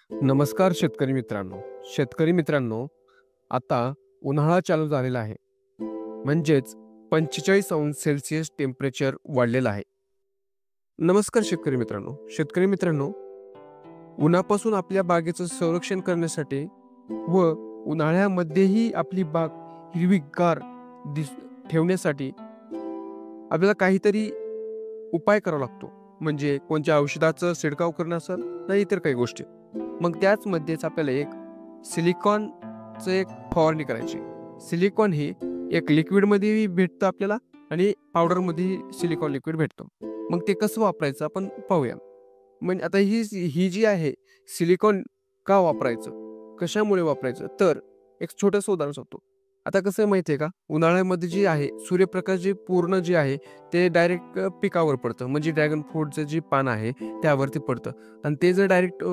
नमस्कार शेतकरी मित्रांनो, आता उन्हाळा चालू झालेला आहे. म्हणजेच 45 अंश सेल्सिअस टेम्परेचर वाढलेलं आहे. नमस्कार शेतकरी मित्रांनो, उन्हापासून आपल्या बागेचं संरक्षण करण्यासाठी व उन्हाळ्यामध्येही आपली बाग हिरवीगार दिस ठेवण्यासाठी आपल्याला काहीतरी उपाय करावा लागतो. म्हणजे कोणत्या औषधाचं छिडकाव करणं असेल, नाही इतर काही गोष्टी. मग त्याचमध्येच आपल्याला सिलिकॉनचं एक फवारणी करायची. सिलिकॉन हे एक लिक्विडमध्येही भेटतं आपल्याला आणि पावडरमध्येही सिलिकॉन लिक्विड भेटतं. मग ते कसं वापरायचं आपण पाहूया. म्हणजे आता ही जी आहे सिलिकॉन का वापरायचं? कशामुळे वापरायचं? तर एक छोटंसं उदाहरण सांगतो. आता कसं आहे माहिती आहे का? उन्हाळ्यामध्ये जे आहे सूर्यप्रकाश जे पूर्ण जे आहे ते डायरेक्ट पिकावर पडतं. म्हणजे ड्रॅगन फ्रूटचं जे पान आहे त्यावरती पडतं आणि ते जर डायरेक्ट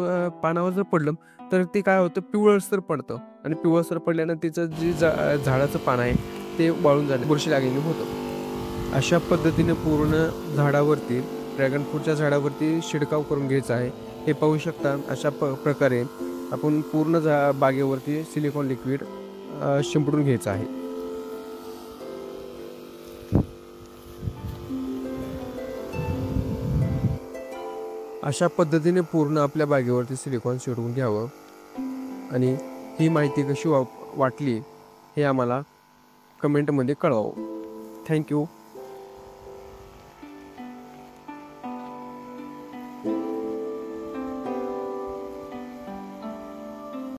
पानावर जर पडलं तर ते काय होतं पिवळसर पडतं आणि पिवळसर पडल्यानं त्याचं जे झाडाचं पान आहे ते वाळून जाणे बुरशी लागलेली होतं. अशा पद्धतीने पूर्ण झाडावरती ड्रॅगन फ्रूटच्या झाडावरती शिडकाव करून घ्यायचा आहे. हे पाहू शकता अशा प्रकारे आपण पूर्ण बागेवरती सिलिकॉन लिक्विड शिंपडून घ्यायचं आहे. अशा पद्धतीने पूर्ण आपल्या बागेवरती सिलिकॉन शिडकून घ्यावं आणि ही माहिती कशी वाटली हे आम्हाला कमेंटमध्ये कळवावं. थँक्यू.